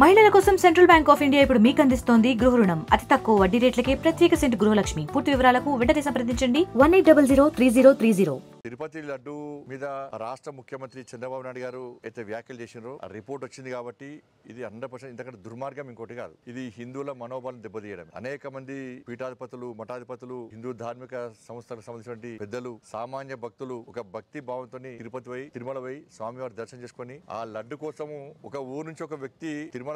మహిళల కోసం central bank of India ఇప్పుడు మీకు అందిస్తోంది గృహ రుణం. అతి తక్కువ వడ్డీ రేట్లకే ప్రత్యేక సెంటు గృహలక్ష్మి. పూర్తి వివరాలకు వెంటనే సంప్రదించండి 18003030. తిరుపతి లడ్డు మీద రాష్ట్ర ముఖ్యమంత్రి చంద్రబాబు నాయుడు గారు అయితే వ్యాఖ్యలు చేసినారో ఆ రిపోర్ట్ వచ్చింది కాబట్టి ఇది 100% ఇంతకంటే దుర్మార్గం ఇంకోటి కాదు. ఇది హిందువుల మనోబలం దెబ్బతీయడం. అనేక మంది పీఠాధిపతులు, మఠాధిపతులు, హిందూ ధార్మిక సంస్థలకు సంబంధించిన పెద్దలు, సామాన్య భక్తులు ఒక భక్తి భావంతో తిరుపతి పోయి, తిరుమల పోయి స్వామివారి దర్శనం చేసుకుని ఆ లడ్డు కోసము ఒక ఊరు నుంచి ఒక వ్యక్తి తిరుపతి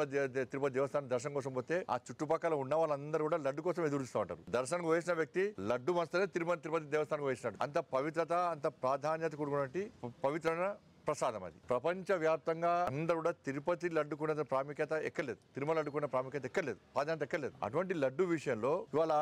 దేవస్థానం దర్శనం కోసం పోతే ఆ చుట్టుపక్కల ఉన్న వాళ్ళందరూ కూడా లడ్డు కోసం ఎదురుస్తూ ఉంటారు. దర్శనం వేసిన వ్యక్తి లడ్డు మస్తనే తిరుపతి దేవస్థానం వేసినాడు. అంత పవిత్రత, అంత ప్రాధాన్యత కూడుకున్నటువంటి పవిత్రమైన ప్రసాదం అది. ప్రపంచ వ్యాప్తంగా అందరూ కూడా తిరుపతి లడ్డుకున్న ప్రాముఖ్యత ఎక్కలేదు, తిరుమల లడ్డుకున్న ప్రాముఖ్యత ఎక్కలేదు, ప్రాధాన్యత ఎక్కలేదు. అటువంటి లడ్డు విషయంలో ఇవాళ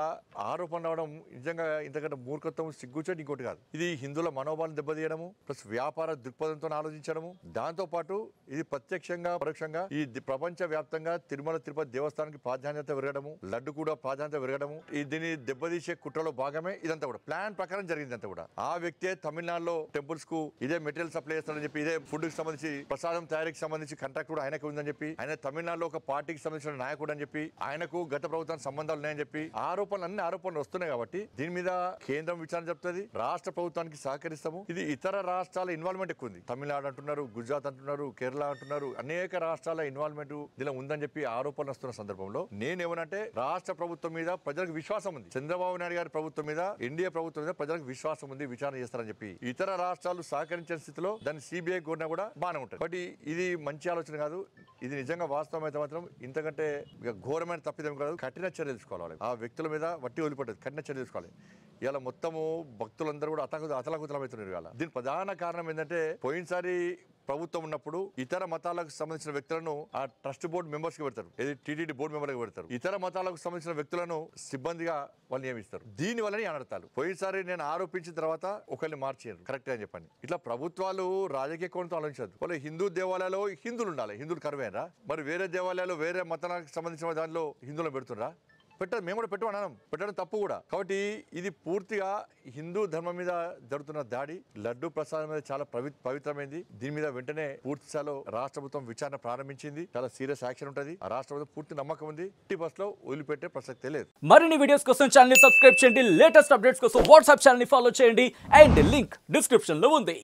ఆరోపణ రావడం నిజంగా ఇంతకంటే మూర్ఖత్వం, సిగ్గుచేటు ఇంకోటి కాదు. ఇది హిందువుల మనోభావాలను దెబ్బతీయడము, ప్లస్ వ్యాపార దృక్పథంతో ఆలోచించడము. దాంతో పాటు ఇది ప్రత్యక్షంగా పరోక్షంగా ఈ ప్రపంచ వ్యాప్తంగా తిరుపతి దేవస్థానానికి ప్రాధాన్యత పెరగడము, లడ్డు కూడా ప్రాధాన్యత పెరగడము, దీన్ని దెబ్బతీసే కుట్రలో భాగమే ఇదంతా కూడా. ప్లాన్ ప్రకారం జరిగింది అంతా కూడా. ఆ వ్యక్తే తమిళనాడులో టెంపుల్స్ కు ఇదే మెటీరియల్ సప్లై చేస్తాడని చెప్పి, ఇదే ఫుడ్ కి సంబంధించి ప్రసాదం తయారీకి సంబంధించి కాంట్రాక్ట్ కూడా ఆయనకు ఉందని చెప్పి, ఆయన తమిళనాడులో ఒక పార్టీకి సంబంధించిన నాయకుడు అని చెప్పి, ఆయనకు గత ప్రభుత్వానికి సంబంధాలు ఉన్నాయని చెప్పి అన్ని ఆరోపణలు వస్తున్నాయి. కాబట్టి దీని మీద కేంద్రం విచారణ చెప్తుంది, రాష్ట్ర ప్రభుత్వానికి సహకరిస్తాము. ఇది ఇతర రాష్ట్రాల ఇన్వాల్వ్మెంట్ ఎక్కువ ఉంది. తమిళనాడు అంటున్నారు, గుజరాత్ అంటున్నారు, కేరళ అంటున్నారు, అనేక రాష్ట్రాల ఇన్వాల్వ్మెంట్ దీనిలో ఉందని చెప్పి ఆరోపణలు వస్తున్న సందర్భంలో నేనేమనంటే, రాష్ట్ర ప్రభుత్వం మీద ప్రజలకు విశ్వాసం ఉంది, చంద్రబాబు నాయుడు గారి ప్రభుత్వం మీద, ఎన్డీఏ ప్రభుత్వం మీద ప్రజలకు విశ్వాసం ఉంది, విచారణ చేస్తారని చెప్పి ఇతర రాష్ట్రాలు సహకరించిన స్థితిలో దాన్ని సిబిఐ కోరినా కూడా బాగానే ఉంటుంది. బట్ ఇది మంచి ఆలోచన కాదు. ఇది నిజంగా వాస్తవం అయితే మాత్రం ఇంతకంటే ఘోరమైన తప్పిదం కాదు. కఠిన చర్యలు తీసుకోవాలి. ఆ వ్యక్తుల మీద వట్టి వదిలిపట్టదు, కఠిన చర్యలు తీసుకోవాలి. ఇలా మొత్తము భక్తులందరూ కూడా అతలాకుతలమవుతున్నారు. ఇవాళ దీని ప్రధాన కారణం ఏంటంటే, పోయినసారి ప్రభుత్వం ఉన్నప్పుడు ఇతర మతాలకు సంబంధించిన వ్యక్తులను ఆ ట్రస్ట్ బోర్డు మెంబర్స్ కి పెడతారు, టీటీడీ బోర్డు మెంబర్ గా పెడతారు. ఇతర మతాలకు సంబంధించిన వ్యక్తులను సిబ్బందిగా వాళ్ళు నియమిస్తారు. దీని వల్లనే అనర్థాలు. పోయినసారి నేను ఆరోపించిన తర్వాత ఒకరిని మార్చారు, కరెక్ట్ అని చెప్పండి. ఇట్లా ప్రభుత్వాలు రాజకీయ కోణంతో ఆలోచించదు. వాళ్ళు హిందూ దేవాలయాల్లో హిందువులు ఉండాలి, హిందువులు కరువేరా? మరి వేరే దేవాలయాలు వేరే మతాలకు సంబంధించిన దానిలో హిందువులను పెడుతున్నా? పెట్టదు, మేము కూడా పెట్టమన్నాం, పెట్టడం తప్పు కూడా. కాబట్టి ఇది పూర్తిగా హిందూ ధర్మం మీద జరుగుతున్న దాడి. లడ్డు ప్రసాదం మీద చాలా పవిత్రమైంది. దీని మీద వెంటనే పూర్తి స్థాయిలో రాష్ట్ర ప్రభుత్వం విచారణ ప్రారంభించింది. చాలా సీరియస్ యాక్షన్ ఉంటుంది. ఆ రాష్ట్ర ప్రభుత్వం పూర్తి నమ్మకం ఉంది. బస్ లో వదిలిపెట్టే ప్రసక్తే లేదు. మరిన్ని వీడియోస్ కోసం ఛానల్ ని సబ్స్క్రైబ్ చేయండి. లేటెస్ట్ అప్డేట్స్ కోసం వాట్సాప్ ఛానల్ ని ఫాలో చేయండి. అండ్ లింక్ డిస్క్రిప్షన్ లో ఉంది.